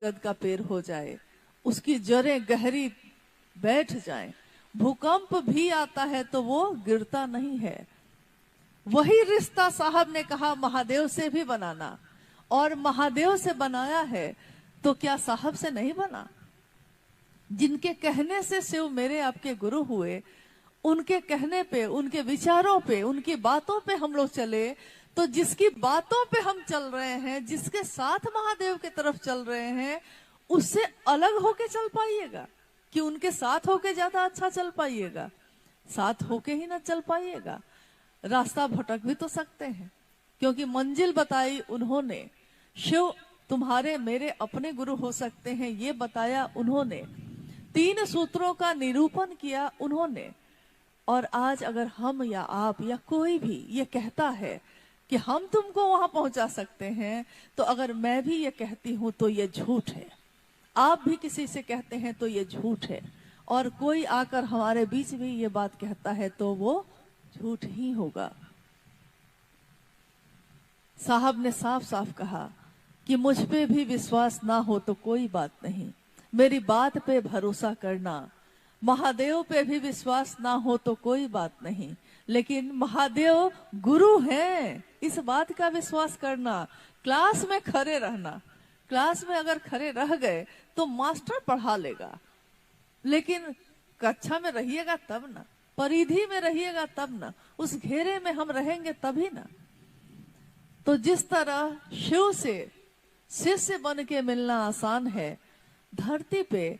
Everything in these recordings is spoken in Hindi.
गद का पेड़ हो जाए, उसकी जड़ें गहरी बैठ जाएं, भूकंप भी आता है तो वो गिरता नहीं है। वही रिश्ता साहब ने कहा महादेव से भी बनाना, और महादेव से बनाया है तो क्या साहब से नहीं बना? जिनके कहने से शिव मेरे आपके गुरु हुए, उनके कहने पे, उनके विचारों पे, उनकी बातों पे हम लोग चले, तो जिसकी बातों पे हम चल रहे हैं, जिसके साथ महादेव की तरफ चल रहे हैं, उससे अलग होके चल पाइएगा कि उनके साथ होके ज्यादा अच्छा चल पाइएगा? साथ होके ही ना चल पाइएगा। रास्ता भटक भी तो सकते हैं, क्योंकि मंजिल बताई उन्होंने। शिव तुम्हारे मेरे अपने गुरु हो सकते हैं, ये बताया उन्होंने। 3 सूत्रों का निरूपण किया उन्होंने। और आज अगर हम या आप या कोई भी ये कहता है कि हम तुमको वहां पहुंचा सकते हैं, तो अगर मैं भी ये कहती हूं तो ये झूठ है। आप भी किसी से कहते हैं तो ये झूठ है। और कोई आकर हमारे बीच भी ये बात कहता है तो वो झूठ ही होगा। साहब ने साफ साफ कहा कि मुझ पे भी विश्वास ना हो तो कोई बात नहीं, मेरी बात पे भरोसा करना। महादेव पे भी विश्वास ना हो तो कोई बात नहीं, लेकिन महादेव गुरु हैं, इस बात का विश्वास करना। क्लास में खड़े रहना, क्लास में अगर खड़े रह गए तो मास्टर पढ़ा लेगा, लेकिन कक्षा में रहिएगा तब ना, परिधि में रहिएगा तब ना, उस घेरे में हम रहेंगे तभी ना। तो जिस तरह शिव से शिष्य बन के मिलना आसान है, धरती पे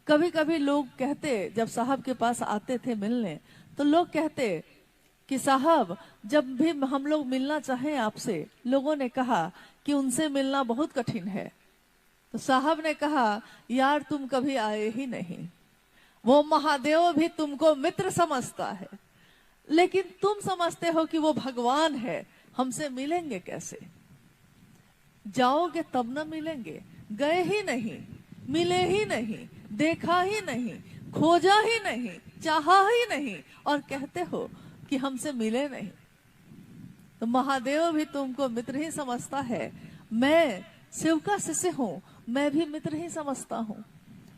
कभी कभी लोग कहते, जब साहब के पास आते थे मिलने, तो लोग कहते कि साहब जब भी हम लोग मिलना चाहें आपसे, लोगों ने कहा कि उनसे मिलना बहुत कठिन है। तो साहब ने कहा यार तुम कभी आए ही नहीं, वो महादेव भी तुमको मित्र समझता है, लेकिन तुम समझते हो कि वो भगवान है, हमसे मिलेंगे कैसे? जाओगे तब ना मिलेंगे। गए ही नहीं, मिले ही नहीं, देखा ही नहीं, खोजा ही नहीं, चाहा ही नहीं, और कहते हो कि हमसे मिले नहीं। तो महादेव भी तुमको मित्र ही समझता है। मैं शिव का शिष्य हूं, मैं भी मित्र ही समझता हूं।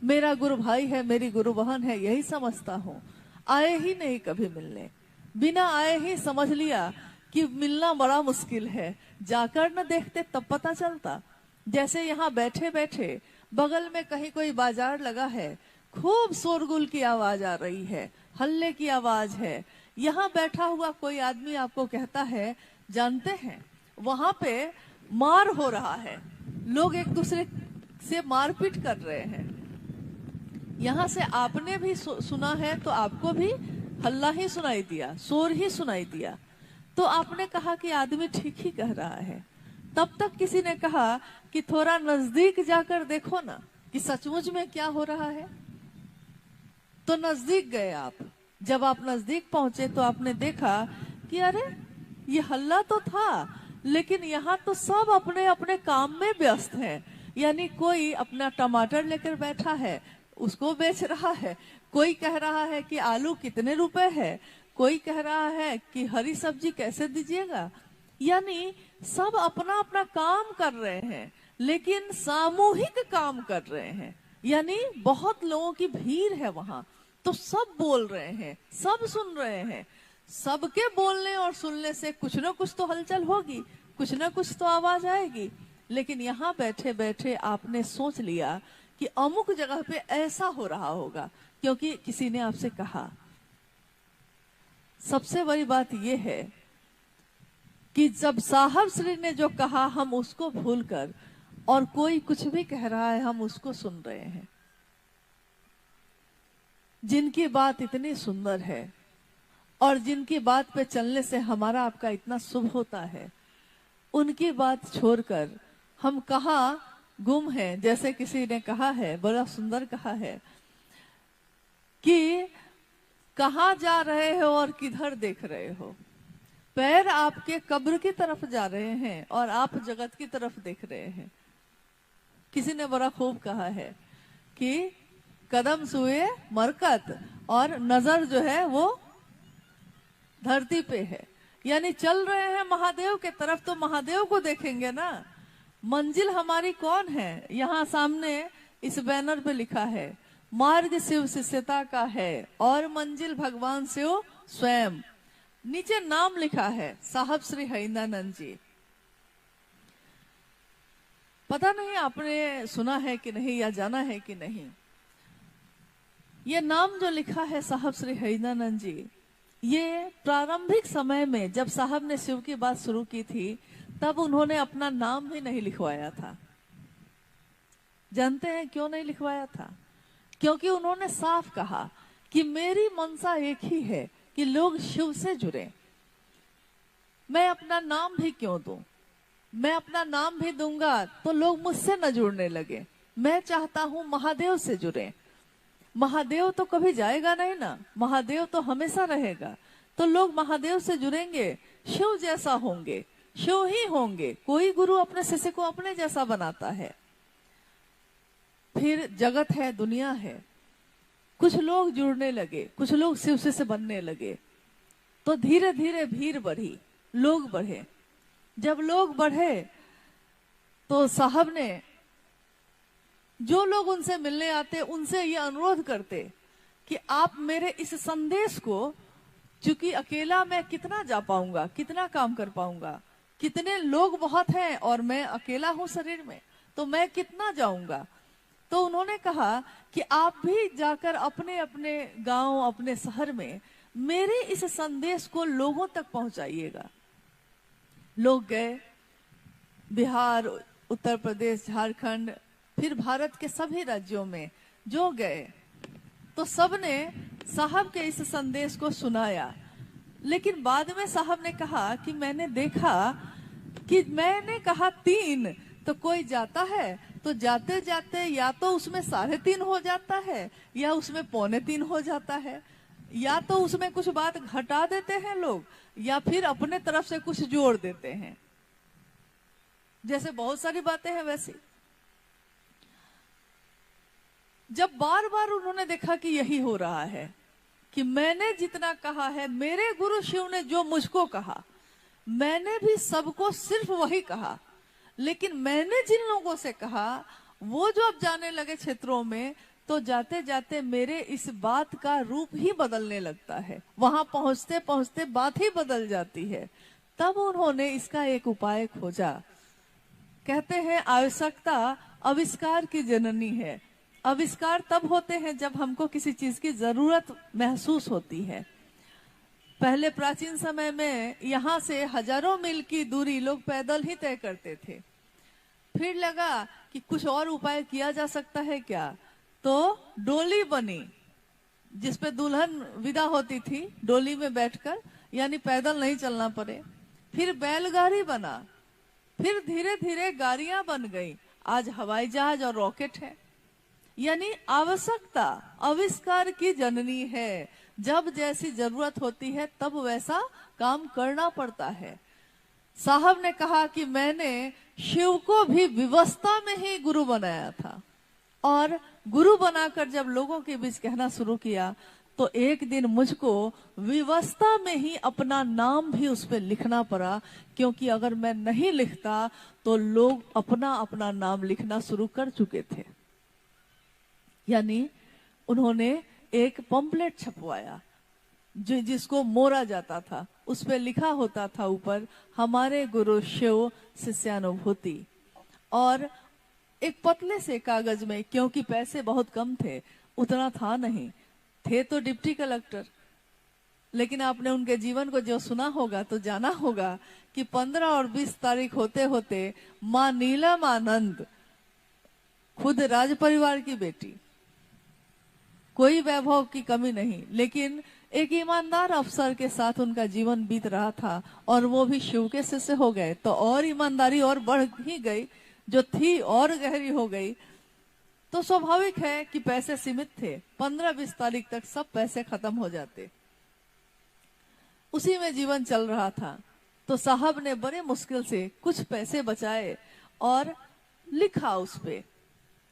मेरा गुरु भाई है, मेरी गुरु बहन है, यही समझता हूं। आए ही नहीं कभी मिलने, बिना आए ही समझ लिया कि मिलना बड़ा मुश्किल है। जाकर न देखते तब पता चलता। जैसे यहाँ बैठे बैठे बगल में कहीं कोई बाजार लगा है, खूब शोरगुल की आवाज आ रही है, हल्ले की आवाज है, यहाँ बैठा हुआ कोई आदमी आपको कहता है जानते हैं वहां पे मार हो रहा है, लोग एक दूसरे से मारपीट कर रहे हैं। यहाँ से आपने भी सुना है तो आपको भी हल्ला ही सुनाई दिया, शोर ही सुनाई दिया, तो आपने कहा कि आदमी ठीक ही कह रहा है। तब तक किसी ने कहा कि थोड़ा नजदीक जाकर देखो ना कि सचमुच में क्या हो रहा है। तो नजदीक गए आप। जब आप नजदीक पहुंचे तो आपने देखा कि अरे ये हल्ला तो था, लेकिन यहाँ तो सब अपने अपने काम में व्यस्त हैं। यानी कोई अपना टमाटर लेकर बैठा है, उसको बेच रहा है, कोई कह रहा है कि आलू कितने रुपए है, कोई कह रहा है कि हरी सब्जी कैसे दीजिएगा। यानी सब अपना अपना काम कर रहे हैं, लेकिन सामूहिक काम कर रहे हैं। यानी बहुत लोगों की भीड़ है वहां, तो सब बोल रहे हैं, सब सुन रहे हैं। सबके बोलने और सुनने से कुछ ना कुछ तो हलचल होगी, कुछ ना कुछ तो आवाज आएगी। लेकिन यहाँ बैठे बैठे आपने सोच लिया कि अमुक जगह पे ऐसा हो रहा होगा, क्योंकि किसी ने आपसे कहा। सबसे बड़ी बात यह है कि जब साहब श्री ने जो कहा, हम उसको भूलकर और कोई कुछ भी कह रहा है हम उसको सुन रहे हैं। जिनकी बात इतनी सुंदर है और जिनकी बात पे चलने से हमारा आपका इतना शुभ होता है, उनकी बात छोड़कर हम कहाँ गुम हैं। जैसे किसी ने कहा है, बड़ा सुंदर कहा है कि कहाँ जा रहे हो और किधर देख रहे हो। पैर आपके कब्र की तरफ जा रहे हैं और आप जगत की तरफ देख रहे हैं। किसी ने बड़ा खूब कहा है कि कदम सुए मरकत और नजर जो है वो धरती पे है। यानी चल रहे हैं महादेव के तरफ, तो महादेव को देखेंगे ना। मंजिल हमारी कौन है? यहाँ सामने इस बैनर पे लिखा है, मार्ग शिव शिष्यता का है और मंजिल भगवान शिव स्वयं। नीचे नाम लिखा है साहब श्री हरिंदानंद जी। पता नहीं आपने सुना है कि नहीं या जाना है कि नहीं, ये नाम जो लिखा है साहब श्री हरिंदानंद जी, ये प्रारंभिक समय में जब साहब ने शिव की बात शुरू की थी तब उन्होंने अपना नाम भी नहीं लिखवाया था। जानते हैं क्यों नहीं लिखवाया था? क्योंकि उन्होंने साफ कहा कि मेरी मनसा एक ही है कि लोग शिव से जुड़े। मैं अपना नाम भी क्यों दूं? मैं अपना नाम भी दूंगा तो लोग मुझसे न जुड़ने लगे। मैं चाहता हूं महादेव से जुड़े। महादेव तो कभी जाएगा नहीं ना, महादेव तो हमेशा रहेगा। तो लोग महादेव से जुड़ेंगे, शिव जैसा होंगे, शिव ही होंगे। कोई गुरु अपने शिष्य को अपने जैसा बनाता है। फिर जगत है, दुनिया है, कुछ लोग जुड़ने लगे, कुछ लोग शिव से बनने लगे, तो धीरे धीरे भीड़ बढ़ी, लोग बढ़े। जब लोग बढ़े तो साहब ने जो लोग उनसे मिलने आते उनसे ये अनुरोध करते कि आप मेरे इस संदेश को, चूंकि अकेला मैं कितना जा पाऊंगा, कितना काम कर पाऊंगा, कितने लोग बहुत हैं और मैं अकेला हूं शरीर में, तो मैं कितना जाऊंगा। तो उन्होंने कहा कि आप भी जाकर अपने अपने गांव, अपने शहर में मेरे इस संदेश को लोगों तक पहुंचाइएगा। लोग गए, बिहार, उत्तर प्रदेश, झारखंड, फिर भारत के सभी राज्यों में जो गए तो सबने साहब के इस संदेश को सुनाया। लेकिन बाद में साहब ने कहा कि मैंने देखा कि मैंने कहा 3 तो कोई जाता है तो जाते जाते या तो उसमें 3.5 हो जाता है या उसमें 2.25 हो जाता है, या तो उसमें कुछ बात घटा देते हैं लोग या फिर अपने तरफ से कुछ जोड़ देते हैं। जैसे बहुत सारी बातें हैं वैसी। जब बार बार उन्होंने देखा कि यही हो रहा है कि मैंने जितना कहा है, मेरे गुरु शिव ने जो मुझको कहा, मैंने भी सबको सिर्फ वही कहा, लेकिन मैंने जिन लोगों से कहा वो जो अब जाने लगे क्षेत्रों में, तो जाते जाते मेरे इस बात का रूप ही बदलने लगता है, वहां पहुंचते पहुंचते बात ही बदल जाती है। तब उन्होंने इसका एक उपाय खोजा। कहते हैं आवश्यकता आविष्कार की जननी है। आविष्कार तब होते हैं जब हमको किसी चीज की जरूरत महसूस होती है। पहले प्राचीन समय में यहाँ से हजारों मील की दूरी लोग पैदल ही तय करते थे। फिर लगा कि कुछ और उपाय किया जा सकता है क्या, तो डोली बनी जिसपे दुल्हन विदा होती थी, डोली में बैठकर, यानी पैदल नहीं चलना पड़े। फिर बैलगाड़ी बना, फिर धीरे धीरे गाड़ियां बन गई, आज हवाई जहाज और रॉकेट है। यानी आवश्यकता आविष्कार की जननी है। जब जैसी जरूरत होती है तब वैसा काम करना पड़ता है। साहब ने कहा कि मैंने शिव को भी विवस्था में ही गुरु बनाया था, और गुरु बनाकर जब लोगों के बीच कहना शुरू किया तो एक दिन मुझको विवस्था में ही अपना नाम भी उस पर लिखना पड़ा, क्योंकि अगर मैं नहीं लिखता तो लोग अपना अपना नाम लिखना शुरू कर चुके थे। यानी उन्होंने एक पंपलेट छपवाया जिसको मोड़ा जाता था, उस पे लिखा होता था ऊपर, हमारे गुरु शिव शिष्यानुभूति। और एक पतले से कागज में, क्योंकि पैसे बहुत कम थे, उतना था नहीं, थे तो डिप्टी कलेक्टर, लेकिन आपने उनके जीवन को जो सुना होगा तो जाना होगा कि 15 और 20 तारीख होते होते माँ नीलम आनंद, खुद राज परिवार की बेटी, कोई वैभव की कमी नहीं, लेकिन एक ईमानदार अफसर के साथ उनका जीवन बीत रहा था और वो भी शिव के शिष्य हो गए, तो और ईमानदारी और बढ़ ही गई, जो थी और गहरी हो गई। तो स्वाभाविक है कि पैसे सीमित थे, 15-20 तारीख तक सब पैसे खत्म हो जाते, उसी में जीवन चल रहा था। तो साहब ने बड़े मुश्किल से कुछ पैसे बचाए और लिखा उस पे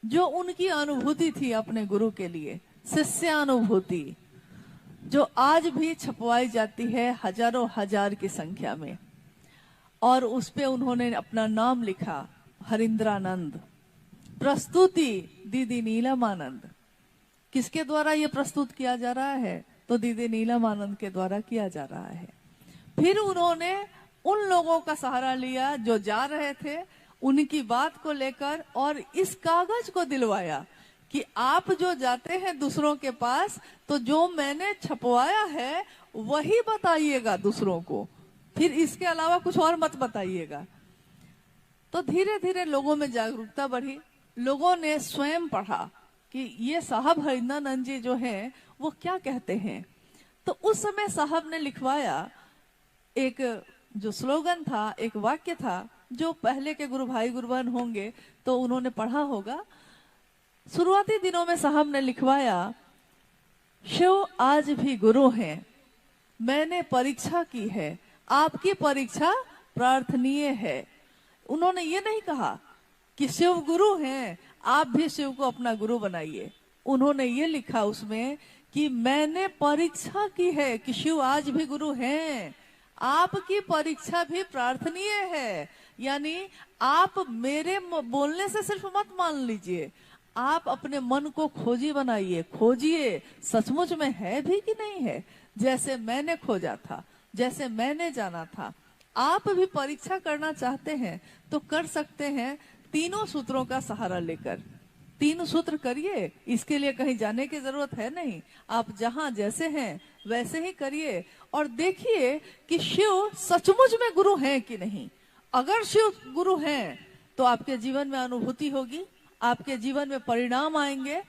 जो उनकी अनुभूति थी अपने गुरु के लिए, शिष्यानुभूति, जो आज भी छपवाई जाती है हजारों हजार की संख्या में। और उस पे उन्होंने अपना नाम लिखा हरिंद्रानंद, प्रस्तुति दीदी नीलम आनंद। किसके द्वारा ये प्रस्तुत किया जा रहा है? तो दीदी नीलम आनंद के द्वारा किया जा रहा है। फिर उन्होंने उन लोगों का सहारा लिया जो जा रहे थे, उनकी बात को लेकर और इस कागज को दिलवाया कि आप जो जाते हैं दूसरों के पास, तो जो मैंने छपवाया है वही बताइएगा दूसरों को, फिर इसके अलावा कुछ और मत बताइएगा। तो धीरे धीरे लोगों में जागरूकता बढ़ी। लोगों ने स्वयं पढ़ा कि ये साहब हरिंद्रानंद जी जो हैं वो क्या कहते हैं। तो उस समय साहब ने लिखवाया एक जो स्लोगन था, एक वाक्य था, जो पहले के गुरु भाई गुरु बहन होंगे तो उन्होंने पढ़ा होगा। शुरुआती दिनों में साहब ने लिखवाया, शिव आज भी गुरु हैं, मैंने परीक्षा की है, आपकी परीक्षा प्रार्थनीय है। उन्होंने ये नहीं कहा कि शिव गुरु हैं, आप भी शिव को अपना गुरु बनाइए। उन्होंने ये लिखा उसमें कि मैंने परीक्षा की है कि शिव आज भी गुरु हैं, आपकी परीक्षा भी प्रार्थनीय है। यानी आप मेरे बोलने से सिर्फ मत मान लीजिए, आप अपने मन को खोजी बनाइए, खोजिए सचमुच में है भी कि नहीं है। जैसे मैंने खोजा था, जैसे मैंने जाना था, आप भी परीक्षा करना चाहते हैं तो कर सकते हैं तीनों सूत्रों का सहारा लेकर। तीन सूत्र करिए, इसके लिए कहीं जाने की जरूरत है नहीं। आप जहां जैसे हैं वैसे ही करिए और देखिए कि शिव सचमुच में गुरु हैं कि नहीं। अगर शिव गुरु हैं तो आपके जीवन में अनुभूति होगी, आपके जीवन में परिणाम आएंगे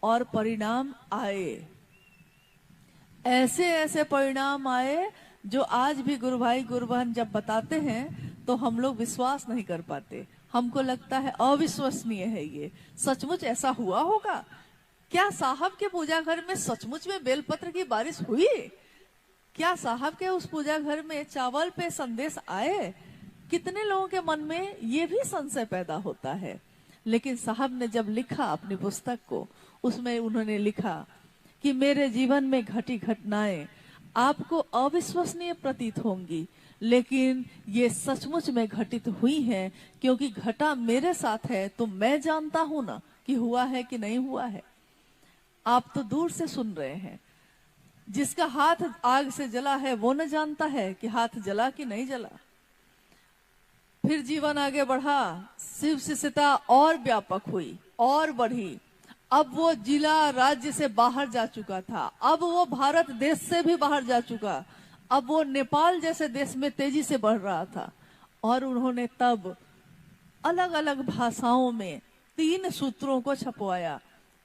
और परिणाम आए, ऐसे ऐसे परिणाम आए जो आज भी गुरु भाई गुरु बहन जब बताते हैं तो हम लोग विश्वास नहीं कर पाते। हमको लगता है अविश्वसनीय है, ये सचमुच ऐसा हुआ होगा क्या? साहब के पूजा घर में सचमुच में बेलपत्र की बारिश हुई? क्या साहब के उस पूजा घर में चावल पे संदेश आए? कितने लोगों के मन में ये भी संशय पैदा होता है। लेकिन साहब ने जब लिखा अपनी पुस्तक को, उसमें उन्होंने लिखा कि मेरे जीवन में घटी घटनाएं आपको अविश्वसनीय प्रतीत होंगी, लेकिन ये सचमुच में घटित हुई हैं, क्योंकि घटा मेरे साथ है तो मैं जानता हूं ना कि हुआ है कि नहीं हुआ है। आप तो दूर से सुन रहे हैं, जिसका हाथ आग से जला है वो न जानता है कि हाथ जला कि नहीं जला। फिर जीवन आगे बढ़ा, शिव शिष्यता और व्यापक हुई और बढ़ी। अब वो जिला राज्य से बाहर जा चुका था, अब वो भारत देश से भी बाहर जा चुका, अब वो नेपाल जैसे देश में तेजी से बढ़ रहा था। और उन्होंने तब अलग अलग भाषाओं में तीन सूत्रों को छपवाया।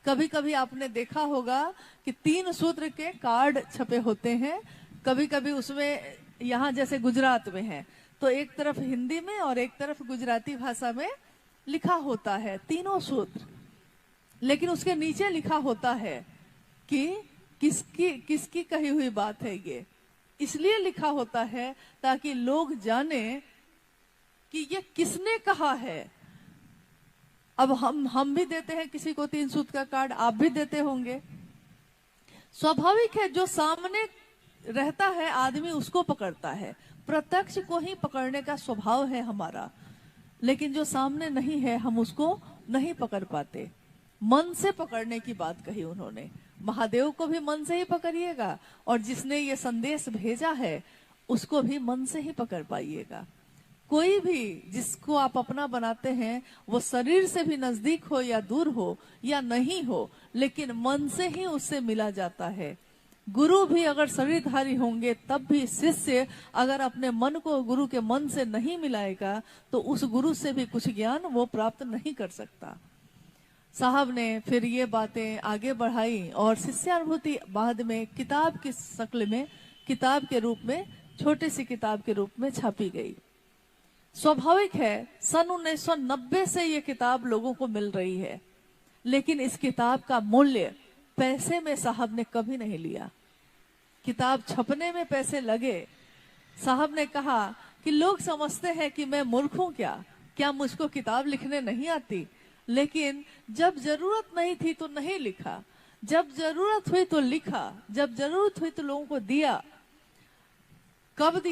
कभी कभी आपने देखा होगा कि तीन सूत्र के कार्ड छपे होते हैं, कभी कभी उसमें यहाँ जैसे गुजरात में है तो एक तरफ हिंदी में और एक तरफ गुजराती भाषा में लिखा होता है तीनों सूत्र, लेकिन उसके नीचे लिखा होता है कि किसकी कही हुई बात है। ये इसलिए लिखा होता है ताकि लोग जाने कि ये किसने कहा है। अब हम भी देते हैं किसी को तीन सूत्र का कार्ड, आप भी देते होंगे। स्वाभाविक है, जो सामने रहता है आदमी उसको पकड़ता है, प्रत्यक्ष को ही पकड़ने का स्वभाव है हमारा। लेकिन जो सामने नहीं है हम उसको नहीं पकड़ पाते। मन से पकड़ने की बात कही उन्होंने। महादेव को भी मन से ही पकड़िएगा और जिसने ये संदेश भेजा है उसको भी मन से ही पकड़ पाइएगा। कोई भी जिसको आप अपना बनाते हैं वो शरीर से भी नजदीक हो या दूर हो या नहीं हो, लेकिन मन से ही उससे मिला जाता है। गुरु भी अगर शरीरधारी होंगे तब भी शिष्य अगर अपने मन को गुरु के मन से नहीं मिलाएगा तो उस गुरु से भी कुछ ज्ञान वो प्राप्त नहीं कर सकता। साहब ने फिर ये बातें आगे बढ़ाई और शिष्यानुभूति बाद में किताब की शक्ल में, किताब के रूप में, छोटी सी किताब के रूप में छापी गई। स्वाभाविक है सन 1990 से ये किताब लोगों को मिल रही है, लेकिन इस किताब का मूल्य पैसे में साहब ने कभी नहीं लिया। किताब छपने में पैसे लगे। साहब ने कहा कि लोग समझते हैं कि मैं मूर्ख हूं क्या मुझको किताब लिखने नहीं आती। लेकिन जब जरूरत नहीं थी तो नहीं लिखा, जब जरूरत हुई तो लिखा, जब जरूरत हुई तो लोगों को दिया। कब दिया?